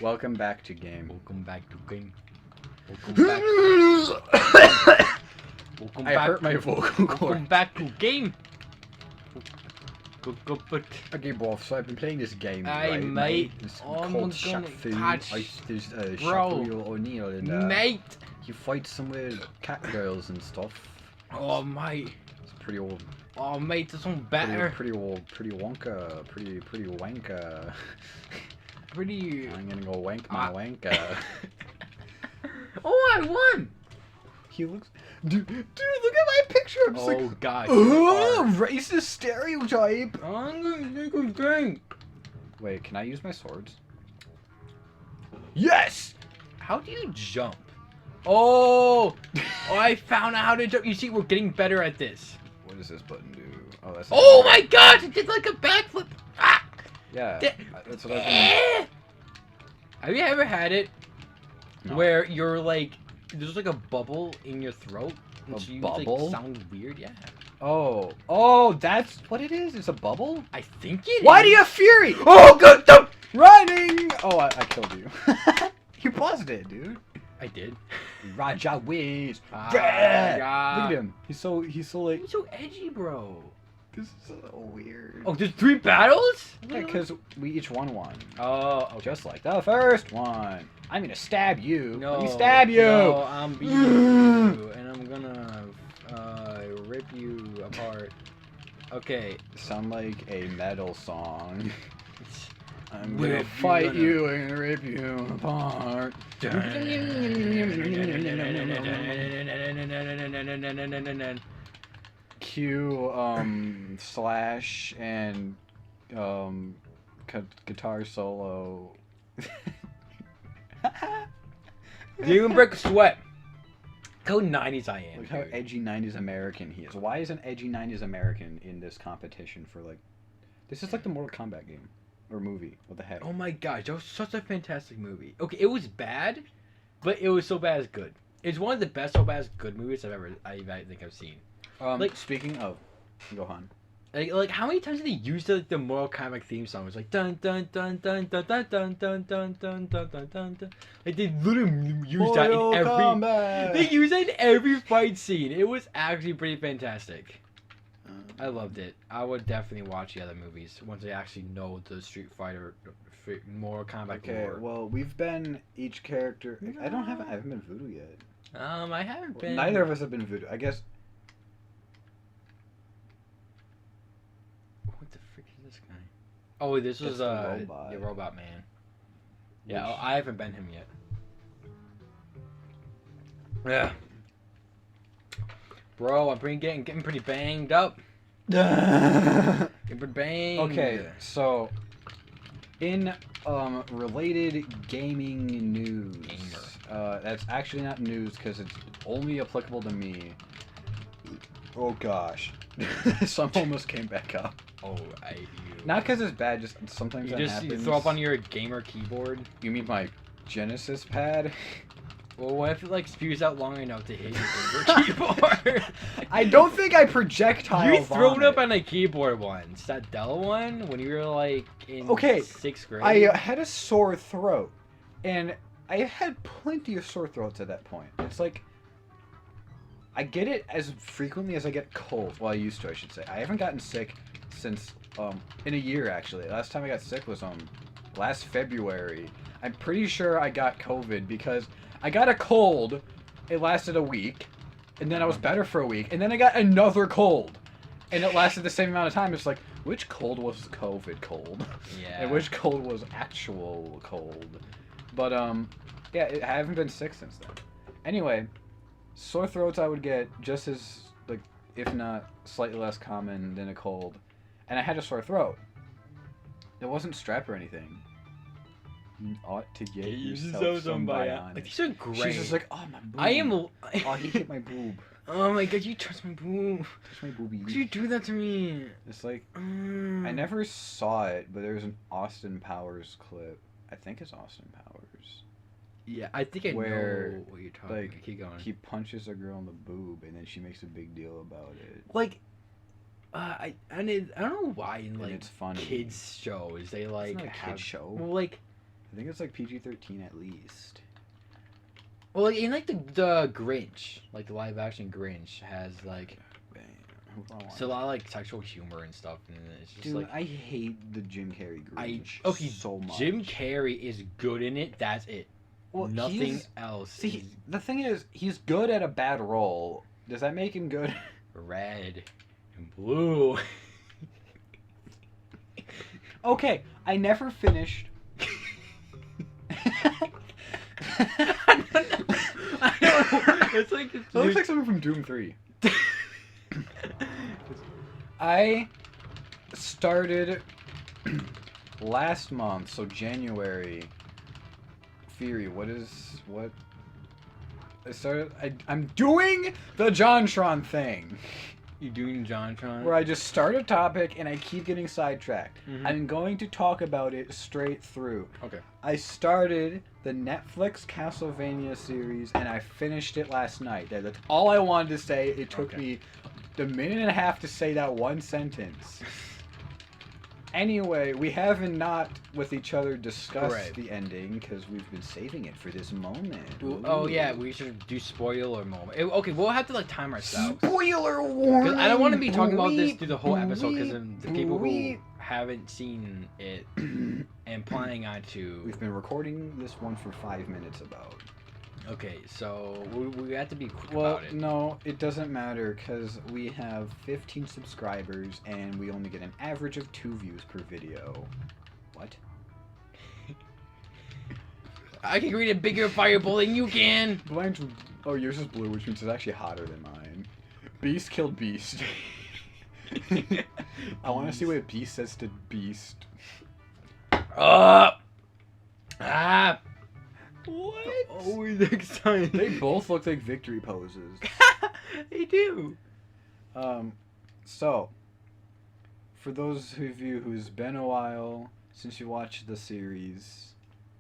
Welcome back to game. Welcome back to game. Welcome back. Welcome I back. hurt my vocal Welcome cord. back to game. But Okay, boss. So I've been playing this game, Aye, right, mate. It's I'm called gonna Shaq Fu. catch- There's Bro. Shaq O'Neal, and mate. he fights some weird cat girls and stuff. Oh mate. It's pretty old. Oh mate, this one better. Pretty old. Pretty wonka. Pretty wanka. Pretty. I'm gonna go wank my wanka. Oh, I won. He looks. Dude, look at my picture. I'm just Oh like, gosh. racist stereotype. I'm gonna take a drink. Wait, can I use my swords? Yes! How do you jump? Oh, I found out how to jump. You see, we're getting better at this. What does this button do? Oh, that's. Oh my gosh, it did like a backflip. Ah! Yeah, Th- that's what I've been. Have you ever had it No. where you're like, there's like a bubble in your throat? And A so you, bubble? Like, sound weird, yeah. Oh, that's what it is. It's a bubble. I think it Why is. do you have fury? Oh, good. Running. Oh, I killed you. You paused it, dude. I did. Raja Wiz. Ah, Yeah. yeah. Look at him. He's so like. You're so edgy, bro. This is so weird. Oh, there's 3 battles? Yeah, because we each won one. Oh, okay. Just like the first one. I'm gonna stab you. No. Let me stab you. No, I'm beating you, and I'm gonna rip you apart. Okay. Sound like a metal song. I'm Rip gonna you, fight gonna- you and rip you apart. Cue slash and guitar solo. Demon Brick Sweat. Go 90s I am. Look how dude. edgy 90s American he is. Why is an edgy 90s American in this competition for like... This is like the Mortal Kombat game. Or movie. What the heck? Oh my gosh, that was such a fantastic movie. Okay, it was bad, but it was so bad it's good. It's one of the best so bad it's good movies I think I've seen. like- speaking of... Go on. Like how many times did they use the Mortal Kombat theme song? It was like dun dun dun dun dun dun dun dun dun dun dun dun dun dun. Like they literally use that in every. Kombat! They use that in every fight scene. It was actually pretty fantastic. I loved it. I would definitely watch the other movies once I actually know the Street Fighter, Mortal Kombat Okay, lore. well, we've been each character... I haven't been Voodoo yet. I haven't been. Neither of us have been Voodoo. I guess... What the frick is this guy? Oh, this That's was the robot. the robot man. Yeah, Which- I haven't been him yet. Yeah. Bro, I'm getting pretty banged up. Getting pretty banged. Okay, so in related gaming news, that's actually not news because it's only applicable to me. Oh gosh, some almost came back up. Oh, Not because it's bad, just sometimes you that just happens. throw up on your gamer keyboard. You mean my Genesis pad? Well, what if it like spews out long enough to hit your gamer keyboard? I don't think I projectile. You thrown up on a keyboard once. That Dell one when you were like in Okay, 6th grade. I had a sore throat, and I had plenty of sore throats at that point. It's like I get it as frequently as I get cold. Well, I used to, I should say. I haven't gotten sick since in a year actually. Last time I got sick was last February. I'm pretty sure I got COVID because I got a cold. It lasted a week, and then I was better for a week, and then I got another cold, and it lasted the same amount of time. It's like, which cold was COVID cold? Yeah. And which cold was actual cold? But yeah, I haven't been sick since then. Anyway, sore throats I would get just as like, if not slightly less common than a cold, and I had a sore throat. It wasn't strep or anything. You ought to get yourself some bionic. Like, these are great. She's just like, oh my boob. I am. Oh, he hit my boob. Oh my god, you touched my boob. Touch my boobie. Why'd you do that to me? It's like, I never saw it, but there's an Austin Powers clip. I think it's Austin Powers. Yeah, I think I Where, know what you're talking like, about. Keep going. He punches a girl in the boob, and then she makes a big deal about it. Like, I don't know why in And like it's funny. kids shows they like It's not a have kid show. Well, like I think it's like PG-13 at least. Well, like, in like the Grinch, like the live action Grinch has like it's a lot of like sexual humor and stuff, and it's just Dude, like I hate the Jim Carrey Grinch so much. Jim Carrey is good in it. That's it. Well, nothing else. See, the thing is, he's good at a bad role. Does that make him good? Red and blue. Okay, I never finished. I know. It's like It looks like something from Doom 3. I started last month, so January. Fury, what? I started. I'm doing the JonTron thing. You doing JonTron? Where I just start a topic and I keep getting sidetracked. Mm-hmm. I'm going to talk about it straight through. Okay. I started the Netflix Castlevania series and I finished it last night. That's all I wanted to say. It took me a minute and a half to say that one sentence. Anyway, we haven't not with each other discussed the ending because we've been saving it for this moment. Ooh. Oh yeah, we should do spoiler moment. Okay, we'll have to like time ourselves. Spoiler warning! I don't want to be talking about this through the whole episode because the people who haven't seen it and planning on to. We've been recording this one for 5 minutes about. Okay, so we have to be quick well, about it. No, it doesn't matter because we have 15 subscribers and we only get an average of 2 views per video. What? I can create a bigger fireball than you can! Mine's... Oh, yours is blue, which means it's actually hotter than mine. Beast killed Beast. I want to see what Beast says to Beast. Ah! What? Always excited. They both look like victory poses. They do. So, for those of you who's been a while since you watched the series,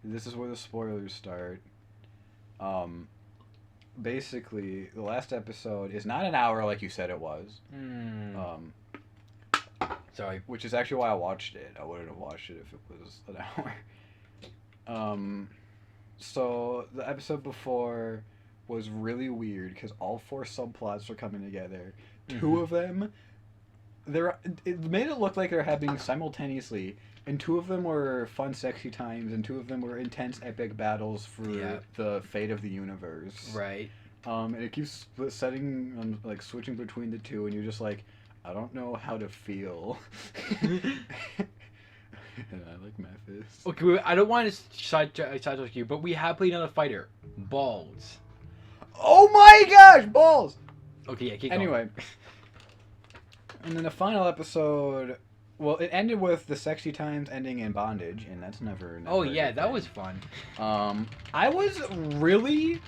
this is where the spoilers start. Basically, the last episode is not an hour like you said it was. Sorry. Which is actually why I watched it. I wouldn't have watched it if it was an hour. So the episode before was really weird because all 4 subplots were coming together. 2 of them, it made it look like they're happening simultaneously, and 2 of them were fun, sexy times, and 2 of them were intense, epic battles for the fate of the universe. Right. And it keeps switching between the 2, and you're just like, I don't know how to feel. And I like Memphis. Okay, I don't want to sidetrack you, but we have played another fighter. Balls. Oh my gosh, balls! Okay, yeah, keep going. Anyway. And then the final episode, well, it ended with the sexy times ending in bondage, and that's never oh yeah, that was fun. I was really...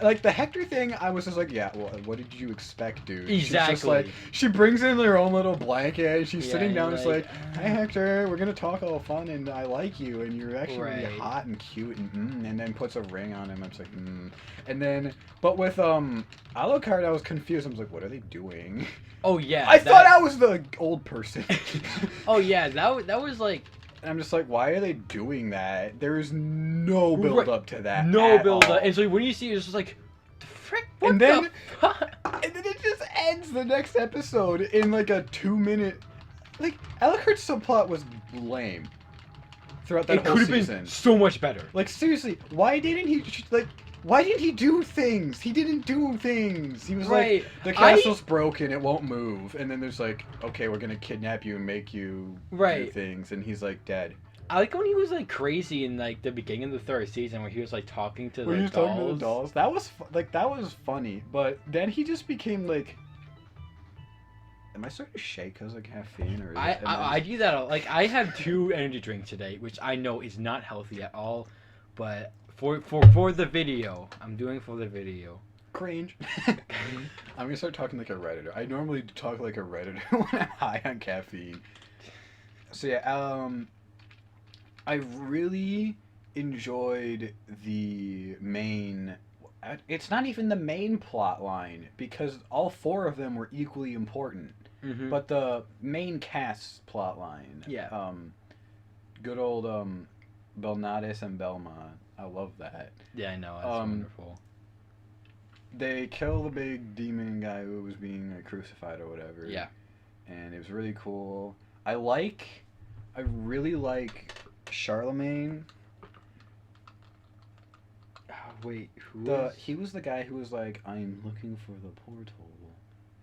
like the Hector thing, I was just like, yeah, well, what did you expect, dude? Exactly. She's just like, she brings in her own little blanket, and she's sitting down, just like, hi Hector, we're gonna talk all fun, and I like you, and you're actually really hot and cute, and then puts a ring on him. I'm just like, and then, but with Alucard, I was confused. I was like, what are they doing? Oh yeah. I thought I was the old person. Oh yeah, that was like. And I'm just like, why are they doing that? There is no build up to that. No build up. And so when you see it, it's just like, the frick? What and then, the fuck? And then it just ends the next episode in like a 2-minute. Like, Alucard's subplot was lame throughout that whole season. It could have been so much better. Like, seriously, why didn't he do things? He didn't do things. He was like, the castle's broken, it won't move. And then there's like, okay, we're gonna kidnap you and make you do things. And he's like, dead. I like when he was like crazy in like the beginning of the 3rd season where he was like talking to the dolls. He was talking to the dolls. That was that was funny. But then he just became like, am I starting to shake because of caffeine? Or I do that. Like, I have 2 energy drinks today, which I know is not healthy at all. But for the video, I'm doing for the video. Cringe. I'm gonna start talking like a Redditor. I normally talk like a Redditor when I'm high on caffeine. So yeah, I really enjoyed the main... It's not even the main plot line, because all 4 of them were equally important. But the main cast's plot line... good old Belnades and Belmont. I love that. Yeah, I know. That's wonderful. They kill the big demon guy who was being crucified or whatever. Yeah. And it was really cool. I really like Charlemagne. Oh, wait, He was the guy who was like, I'm looking for the portal.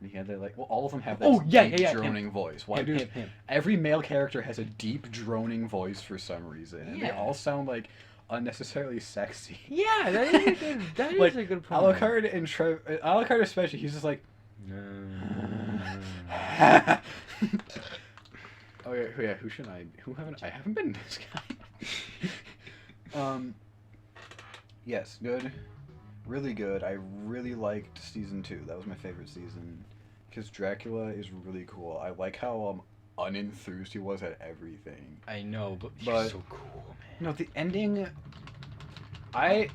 And he had that, like, well, all of them have Oh, that yeah, droning voice. Why him. every male character has a deep droning voice for some reason, and they Yeah. all sound like unnecessarily sexy. Yeah, that is a good. That Like, is a good point. Alucard and Alucard especially, he's just like. Oh yeah, who should I? I haven't been this guy. Yes, good, really good. I really liked season 2. That was my favorite season, because Dracula is really cool. I like how unenthused he was at everything. I know, but he's so cool, man. No, the ending. I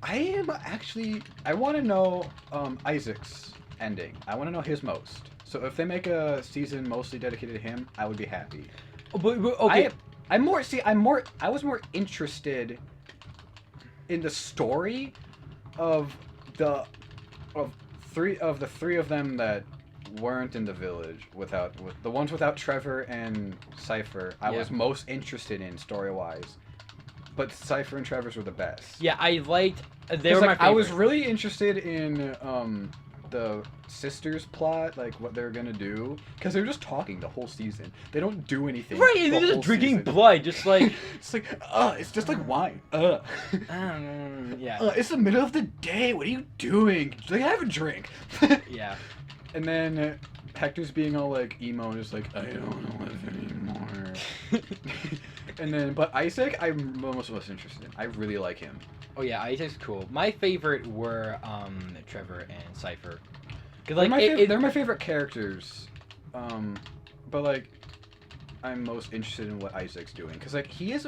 am actually. I want to know Isaac's ending. I want to know his most. So if they make a season mostly dedicated to him, I would be happy. But okay. I was more interested in the story of the three of them that weren't in the village with the ones without Trevor and Cypher. I was most interested in story-wise. But Cypher and Trevor's were the best. Yeah, I liked. They were my favorite. I was really interested in the sisters plot, like what they're gonna do, because they're just talking the whole season. They don't do anything. Right, and they're just drinking blood, just like it's like it's just like wine. Yeah. It's the middle of the day. What are you doing? Like, have a drink. Yeah. And then Hector's being all like emo and just like, I don't want to live anymore. And then, but Isaac, I'm almost most interested in. I really like him. Oh yeah, Isaac's cool. My favorite were Trevor and Cypher. Cause They're, like they're my favorite characters. But like, I'm most interested in what Isaac's doing, because like he's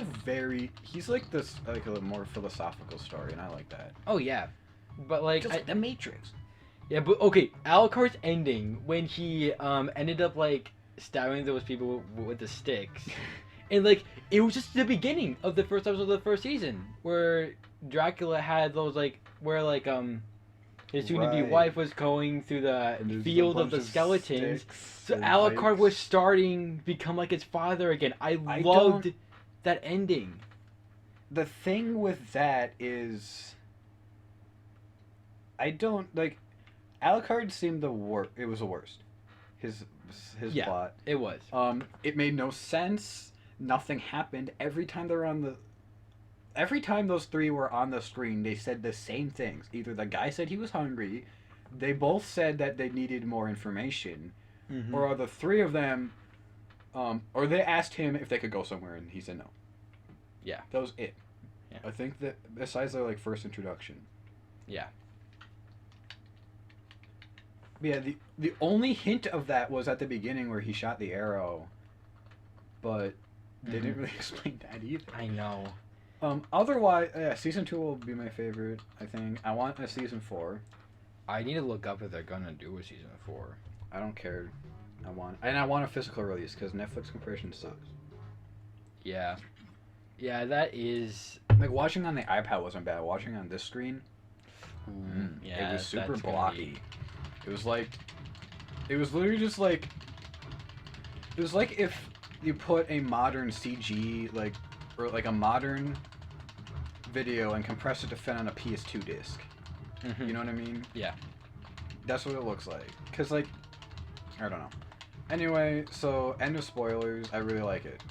like this like a more philosophical story, and I like that. Oh yeah, but like just like the Matrix. Yeah, but okay, Alucard's ending when he ended up like stabbing those people with the sticks. And, like, it was just the beginning of the first episode of the first season, where Dracula had those, like, where, like, his soon-to-be wife was going through the field of the skeletons. So Alucard was starting to become like his father again. I loved that ending. The thing with that is, I don't, like, Alucard seemed the worst. It was the worst. His plot. It was. It made no sense. Nothing happened. Every time those three were on the screen, they said the same things. Either the guy said he was hungry, they both said that they needed more information, or the three of them, or they asked him if they could go somewhere, and he said no. Yeah. That was it. Yeah. I think that besides their like first introduction. Yeah. Yeah. The only hint of that was at the beginning where he shot the arrow, but. They didn't really explain that either. I know. Otherwise, yeah, season 2 will be my favorite, I think. I want a season 4. I need to look up if they're gonna do a season 4. I don't care. I want a physical release, because Netflix compression sucks. Yeah. Yeah, that is... Like, watching on the iPad wasn't bad. Watching on this screen, yeah, it was super blocky. It was like... It was literally just like... It was like if... you put a modern CG, like, or like a modern video and compress it to fit on a PS2 disc. You know what I mean? Yeah. That's what it looks like. Because, like, I don't know. Anyway, so, end of spoilers. I really like it.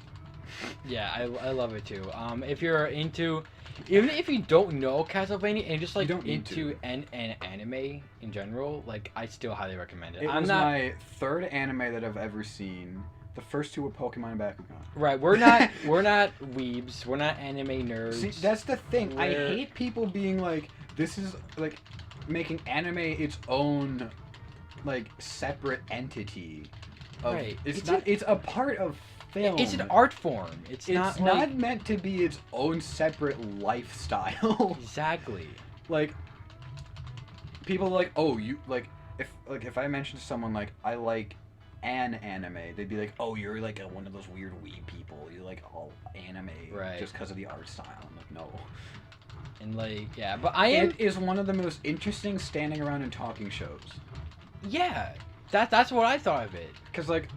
Yeah, I love it too. If you're into... Even if you don't know Castlevania and just, like, into an anime in general, like, I still highly recommend it. It was my third anime that I've ever seen. The first two were Pokemon and Bakugan. Right, we're not weebs. We're not anime nerds. See, that's the thing. I hate people being like, this is like making anime its own like separate entity. Right. It's a part of film. It's an art form. It's not meant to be its own separate lifestyle. Exactly. Like people are like, oh, you like if I mention to someone like I like an anime, they'd be like, "Oh, you're like one of those weird weeb people. You like all anime Right. just because of the art style." I'm like, no. And like, yeah, but I am. It is one of the most interesting standing around and talking shows. Yeah, that's what I thought of it. Because like,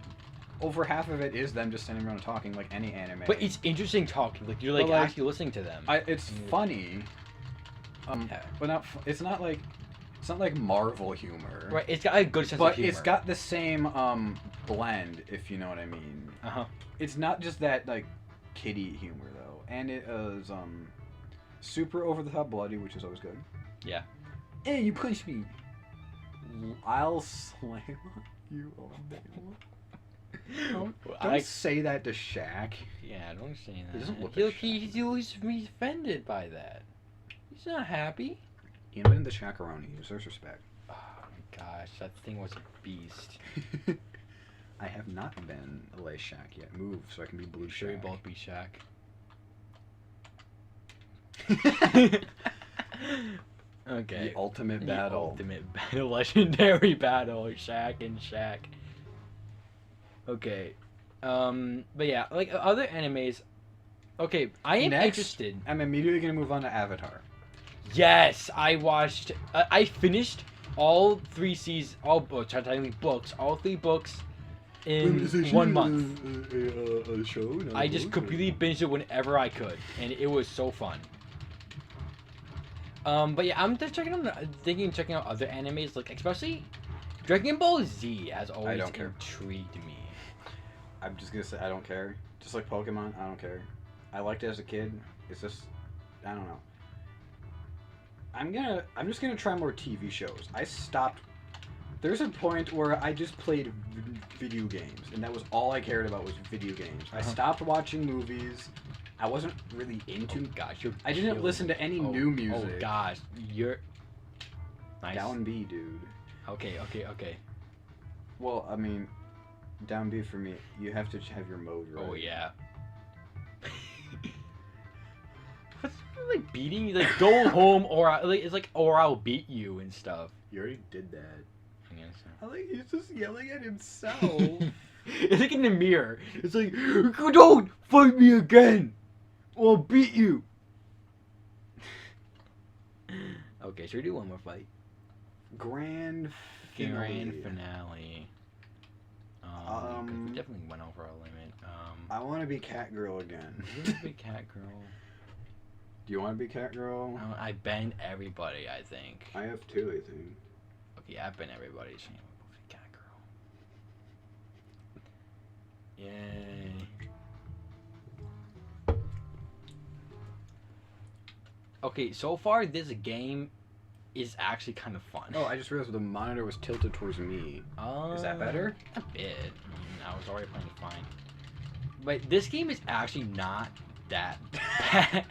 over half of it is them just standing around and talking, like any anime. But it's interesting talking. Like you're like, But, like, actually listening to them. it's funny. Yeah. But not. It's not like Marvel humor. Right. It's got a good sense of But humor. it's got the same blend, if you know what I mean. It's not just that like kiddie humor though, and it is super over the top bloody, which is always good. Yeah. Hey, you punch me. I'll slam you all day long. Don't say that to Shaq. Yeah, don't say that. He doesn't look at He's offended by that. He's not happy. He invented the Shaq-a-roni. He deserves respect. Oh my gosh, that thing was a beast. I have not been a lay Shaq yet. Move so I can be blue Sure, we Shaq. both be Shaq. Okay. The ultimate battle. Ultimate battle. Legendary battle. Shaq and Shaq. Okay. But yeah, like other animes. Okay, I am Next, interested. I'm immediately gonna move on to Avatar. Yes, I watched. I finished all 3 seasons. Technically books. All 3 books in 1 month. A show? I just completely binged it whenever I could, and it was so fun. But yeah, I'm just checking out other animes, like especially Dragon Ball Z has always don't care. intrigued me. I'm just gonna say I don't care. Just like Pokemon, I don't care. I liked it as a kid. It's just I don't know. I'm just gonna try more TV shows. I stopped. There's a point where I just played video games, and that was all I cared about was video games. I stopped watching movies. I wasn't really into. Gosh, I didn't listen to any new music. Oh gosh, you're nice. Down B, dude. Okay. Well, I mean, down B for me. You have to have your mode right. Oh yeah. What's like beating you? Like go home it's like or I'll beat you and stuff. You already did that. I guess so. I like he's just yelling at himself. It's like in the mirror. It's like don't fight me again. Or I'll beat you. Okay, should we do one more fight? Grand finale. 'Cause we definitely went over our limit. I want to be Catgirl again. Big cat girl. Do you want to be Catgirl? I banned everybody. I think. I have 2, I think. Okay, I've been everybody. So we'll both be cat girl. Yay. Okay, so far this game is actually kind of fun. Oh, I just realized the monitor was tilted towards me. Is that better? A bit. I was already playing fine. But this game is actually not that bad.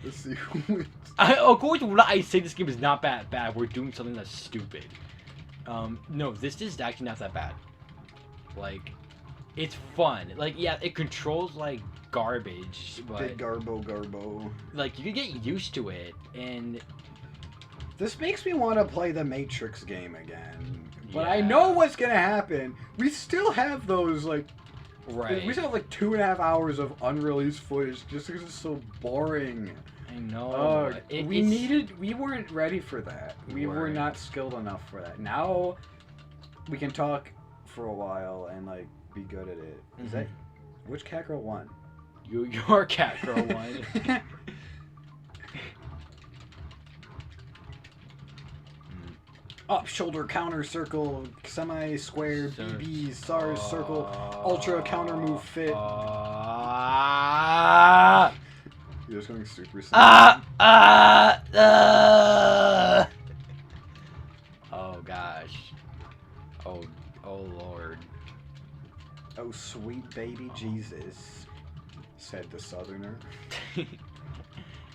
Let's see who wins. According to what I say, this game is not that bad. We're doing something that's stupid. No, this is actually not that bad. Like, it's fun. Like, yeah, it controls like garbage, but Big Garbo. like you can get used to it, and This makes me want to play the Matrix game again. But Yeah. I know what's gonna happen. We still have those like. right. We still have like 2.5 hours of unreleased footage just because it's so boring. I know. We weren't ready for that. We were Weren't. not skilled enough for that. Now we can talk for a while and like be good at it. Is that which Catgirl won? Your cat girl one. Up, shoulder, counter, circle, semi, square, BB, SARS, circle, ultra, counter move, fit. You're just going super slow. Oh gosh. Oh Lord. Oh, sweet baby Jesus, said the Southerner.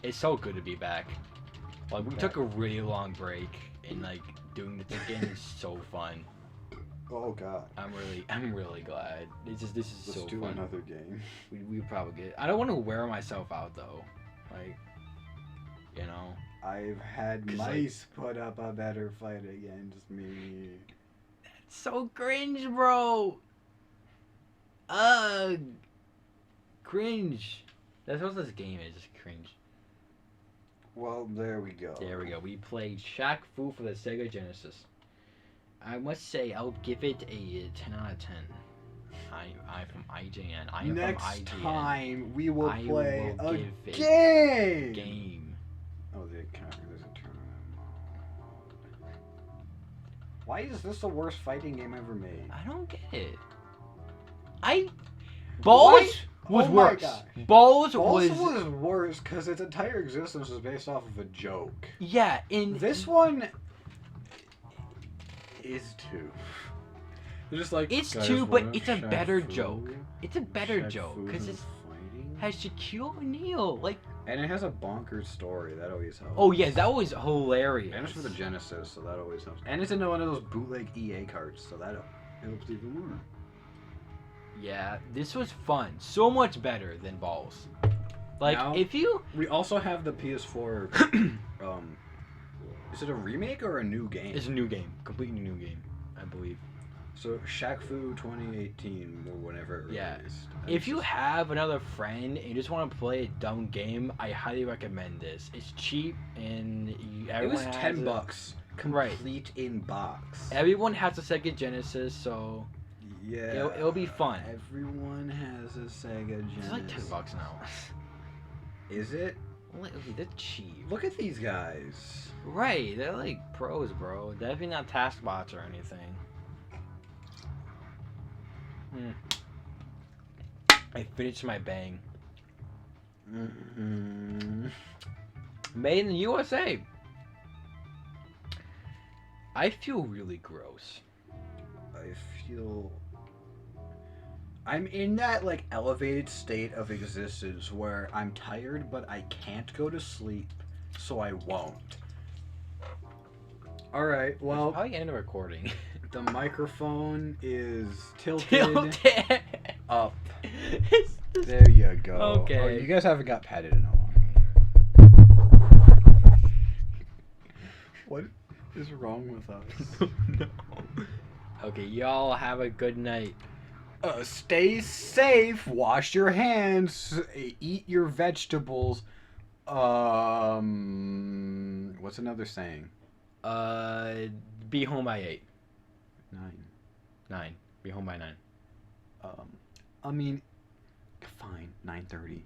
It's so good to be back. Like we took a really long break, and like doing this again is so fun. Oh God. I'm really glad. This is Let's so do fun. another game. We probably get. I don't want to wear myself out though. Like, you know. I've had 'Cause, mice put up a better fight against me. So cringe, bro. Cringe. That's what this game is. Just cringe. Well, there we go. There we go. We played Shaq Fu for the Sega Genesis. I must say, I'll give it a 10 out of 10. I'm from IGN. I am Next from IGN. time we will I play will a give it game. Game. Oh, there's a tournament mode. Why is this the worst fighting game ever made? I don't get it. Balls was Oh my worse. gosh. Balls Also was was worse because its entire existence was based off of a joke. yeah. In This one is two. They're just like It's guys, two, but wanna it's a Shaq better Fu? joke. It's a better Shaq joke Fu because and it fighting? has Shaquille O'Neal. Like, And it has a bonkers story. That always helps. oh yeah, that was hilarious. And it's for the Genesis, so that always helps. And it's into one of those bootleg EA carts, so that helps even more. Yeah, this was fun. So much better than Balls. Like, Now- if you We also have the PS4. Is it a remake or a new game? it's a new game, completely new game, I believe. So Shaq Fu 2018 or whenever it Yeah. released. If you have another friend and you just want to play a dumb game, I highly recommend this. It's cheap and it everyone was has $10, Right. complete in box. Everyone has a Sega Genesis, so Yeah, it'll be fun. Everyone has a Sega Genesis. it's like $10 now. Is it? Like, okay, they're cheap. Look at these guys. Right, they're like pros, bro. Definitely not task bots or anything. I finished my bang. Mm-hmm. Made in the USA. I feel really gross. I feel I'm in that like elevated state of existence where I'm tired but I can't go to sleep, so I won't. All right, well, Probably end the recording. the microphone is tilted Tilted. up. It's just- There you go. Okay. Oh, you guys haven't got patted in a while. What is wrong with us? No. Okay, y'all have a good night. Stay safe. Wash your hands. Eat your vegetables. What's another saying? Be home by 8. 9. Be home by 9. I mean, fine. 9:30.